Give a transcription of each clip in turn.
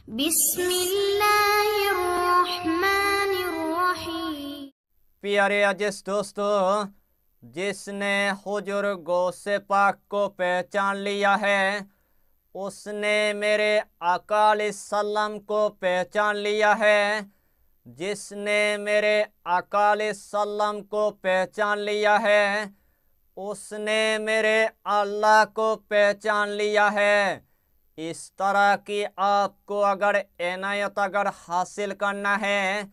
बिस्मिल्लाहिर्रहमानिर्रहीम। प्यारे अजीज दोस्तों, जिसने हुजूर गौसे पाक को पहचान लिया है उसने मेरे आका अलैहिस्सलाम को पहचान लिया है। जिसने मेरे आका अलैहिस्सलाम को पहचान लिया है उसने मेरे अल्लाह को पहचान लिया है। इस तरह की आपको अगर इनायत हासिल करना है,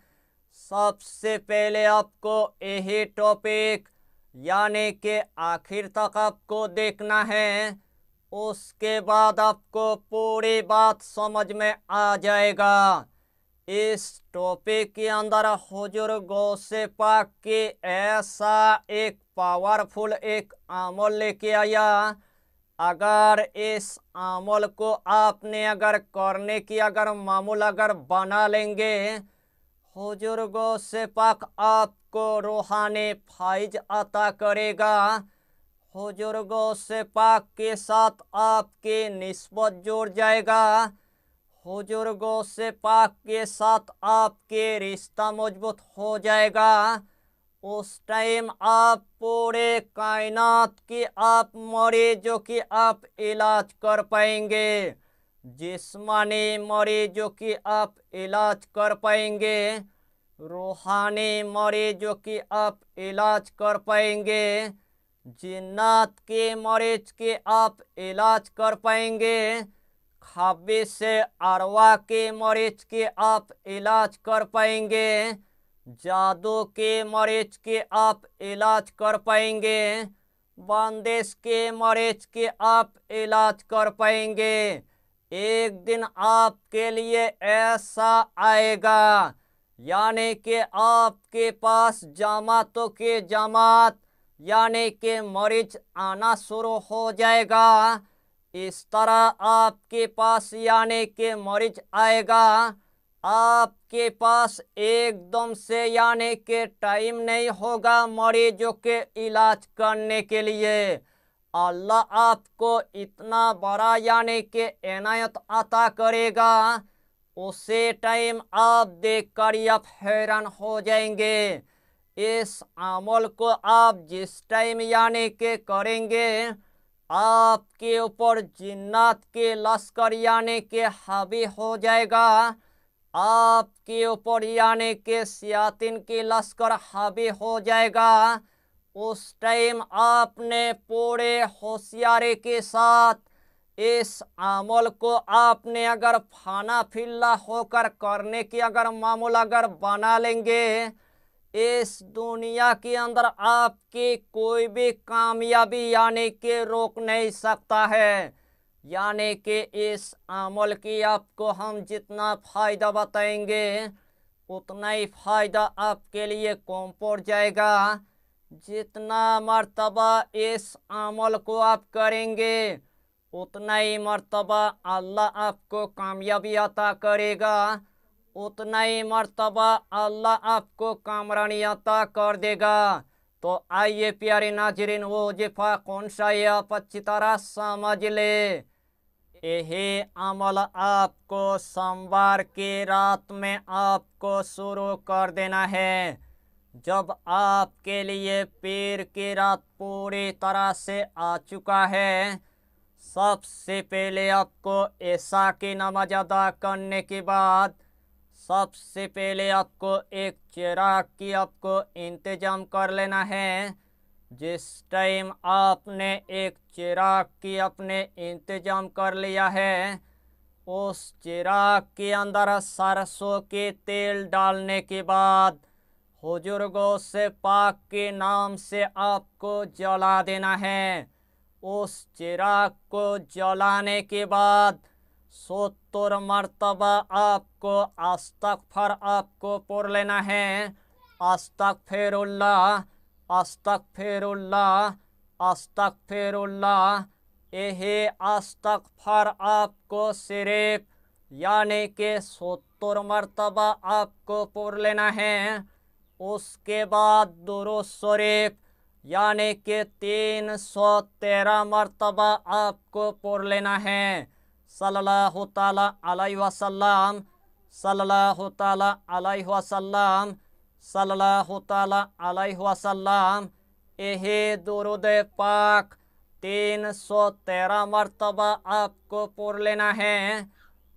सबसे पहले आपको यही टॉपिक यानी कि आखिर तक आपको देखना है। उसके बाद आपको पूरी बात समझ में आ जाएगा। इस टॉपिक के अंदर हुजूर गौसे पाक की ऐसा एक पावरफुल एक अमल लेके आया। अगर इस अमल को आपने अगर करने की मामूल बना लेंगे, हुजूर गौसे पाक आपको रूहानी फाइज अता करेगा। हुजूर गौसे पाक के साथ आपकी निस्बत जुड़ जाएगा। हुजूर गौसे पाक के साथ आपके रिश्ता मजबूत हो जाएगा। उस टाइम आप पूरे कायनात की आप मरीजों की आप इलाज कर पाएंगे। जिस्मानी मरीजों की आप इलाज कर पाएंगे, रूहानी मरीजों की आप इलाज कर पाएंगे, जिन्नात के मरीज के आप इलाज कर पाएंगे, खबीस से अरवा के मरीज के आप इलाज कर पाएंगे, जादू के मरीज के आप इलाज कर पाएंगे, बंदिश के मरीज के आप इलाज कर पाएंगे। एक दिन आपके लिए ऐसा आएगा यानी कि आपके पास जमातों के जमात यानी कि मरीज आना शुरू हो जाएगा। इस तरह आपके पास यानी कि मरीज आएगा। आपके पास एकदम से यानी कि टाइम नहीं होगा मरीजों के इलाज करने के लिए। अल्लाह आपको इतना बड़ा यानी कि इनायत अता करेगा, उसे टाइम आप देखकर आप हैरान हो जाएंगे। इस अमल को आप जिस टाइम यानी कि करेंगे, आपके ऊपर जिन्नात के लश्कर यानी कि हावी हो जाएगा। आपके ऊपर यानी कि शयातीन के लश्कर हावी हो जाएगा। उस टाइम आपने पूरे होशियारी के साथ इस अमल को आपने अगर फाना फिल्ला होकर करने की मामूल बना लेंगे, इस दुनिया के अंदर आपकी कोई भी कामयाबी यानी कि रोक नहीं सकता है। यानी कि इस अमल की आपको हम जितना फ़ायदा बताएंगे उतना ही फ़ायदा आपके लिए कम पड़ जाएगा। जितना मर्तबा इस अमल को आप करेंगे उतना ही मर्तबा अल्लाह आपको कामयाबी अता करेगा, उतना ही मर्तबा अल्लाह आपको कामरानी अता कर देगा। तो आइए प्यारे नाजरीन, वो वजीफा कौन सा है आप अच्छी तरह समझ ले। यही अमल आपको सोमवार की रात में आपको शुरू कर देना है। जब आपके लिए पीर की रात पूरी तरह से आ चुका है, सबसे पहले आपको ऐसा की नमाज अदा करने के बाद सबसे पहले आपको एक चिराग की आपको इंतजाम कर लेना है। जिस टाइम आपने एक चिराग की अपने इंतजाम कर लिया है, उस चिराग के अंदर सरसों के तेल डालने के बाद हुजूर गौसे पाक के नाम से आपको जला देना है। उस चिराग को जलाने के बाद 70 मर्तबा आपको अस्तगफर आपको पढ़ लेना है। अस्तगफिरुल्लाह, अस्तगफिरुल्लाह, अस्तगफिरुल्लाह। यही अस्तगफर आपको सिर्फ यानी कि 70 मर्तबा आपको पढ़ लेना है। उसके बाद दुरूद शरीफ यानी कि 313 मर्तबा आपको पढ़ लेना है। सल्लल्लाहु ताला अलैहि वसल्लम, सल्लल्लाहु ताला अलैहि वसल्लम, सल्लल्लाहु ताला अलैहि वसल्लम। यही दुरूद पाक 313 मरतबा आपको पढ़ लेना है।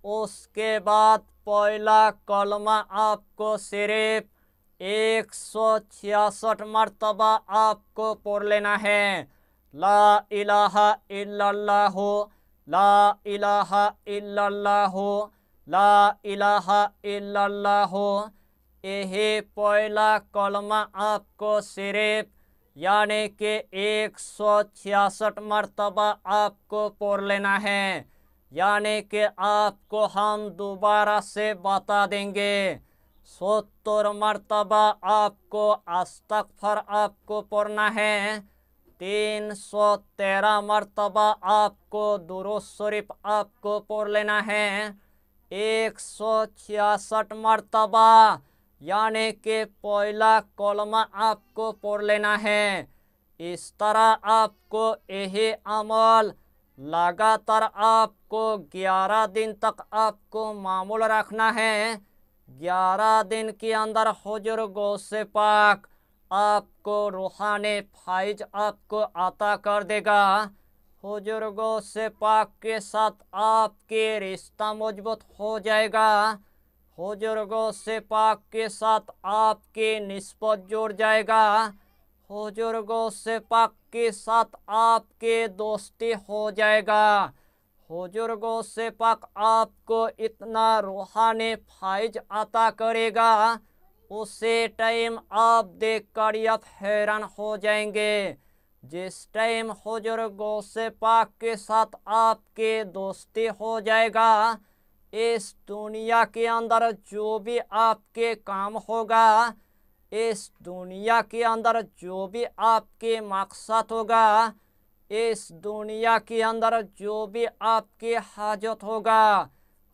उसके बाद पहला कलमा आपको सिर्फ 166 मरतबा आपको पढ़ लेना है। ला इलाहा इल्लल्लाहु, ला इलाहा इल्लल्लाहु, ला इलाहा इल्लल्लाहु। यही पहला कलमा आपको सिर्फ यानी कि 166 मरतबा आपको पढ़ लेना है। यानी कि आपको हम दोबारा से बता देंगे। 70 मरतबा आपको अस्तगफर आपको पढ़ना है। 313 मरतबा आपको दुरूद शरीफ आपको पढ़ लेना है। 166 मरतबा यानी कि पहला कलमा आपको पढ़ लेना है। इस तरह आपको यही अमल लगातार आपको 11 दिन तक आपको मामूल रखना है। 11 दिन के अंदर हुजूर गौसे पाक आपको रूहानी फाइज आपको अता कर देगा। हुजूर गौसे पाक के साथ आपके रिश्ता मजबूत हो जाएगा। हुजूर गौसे पाक के साथ आपकी निस्बत जुड़ जाएगा। हुजूर गौसे पाक के साथ आपके दोस्ती हो जाएगा। हुजूर गौसे पाक आपको इतना रूहानी फाइज अता करेगा, उसे टाइम आप देखकर आप हैरान हो जाएंगे। जिस टाइम हुजूर गौसे पाक के साथ आपके दोस्ती हो जाएगा, इस दुनिया के अंदर जो भी आपके काम होगा, इस दुनिया के अंदर जो भी आपके मकसद होगा, इस दुनिया के अंदर जो भी आपकी हाजत होगा,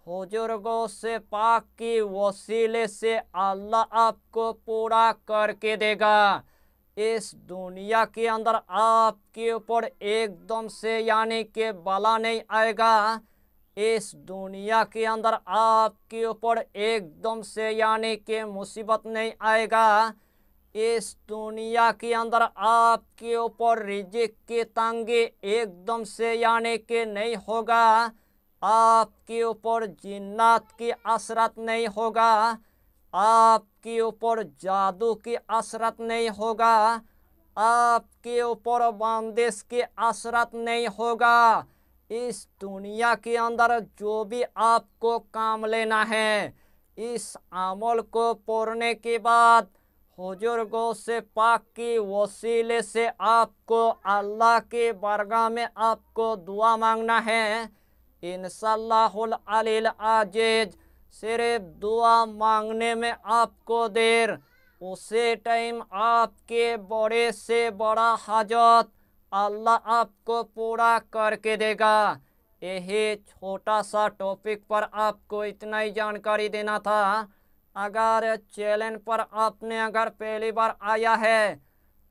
हुजूर गौसे पाक की वसीले से अल्लाह आपको पूरा करके देगा। इस दुनिया के अंदर आपके ऊपर एकदम से यानी कि बला नहीं आएगा। इस दुनिया के अंदर आपके ऊपर एकदम से यानी कि मुसीबत नहीं आएगा। इस दुनिया के अंदर आपके ऊपर रिज़्क़ की तंगी एकदम से यानी कि नहीं होगा। आपके ऊपर जिन्नात की असरत नहीं होगा। आपके ऊपर जादू की असरत नहीं होगा। आपके ऊपर बंदिश की असरत नहीं होगा। इस दुनिया के अंदर जो भी आपको काम लेना है, इस अमल को पढ़ने के बाद हुजूर गौसे पाक की वसीले से आपको अल्लाह के बारगाह में आपको दुआ मांगना है। इंशाअल्लाहुल अलील अजीज सिर्फ दुआ मांगने में आपको देर, उसे टाइम आपके बड़े से बड़ा हाजत अल्लाह आपको पूरा करके देगा। यही छोटा सा टॉपिक पर आपको इतना ही जानकारी देना था। अगर चैनल पर आपने अगर पहली बार आया है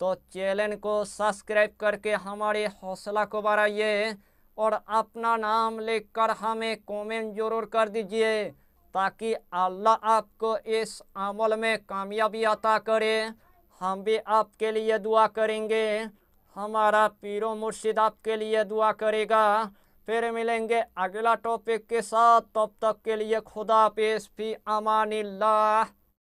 तो चैनल को सब्सक्राइब करके हमारे हौसला को बढ़ाइए और अपना नाम लिखकर हमें कमेंट जरूर कर दीजिए, ताकि अल्लाह आपको इस अमल में कामयाबी अता करे। हम भी आपके लिए दुआ करेंगे, हमारा पीरो मुर्शिद आपके लिए दुआ करेगा। फिर मिलेंगे अगला टॉपिक के साथ, तब तक के लिए खुदा हाफिज़, फी अमानिल्लाह।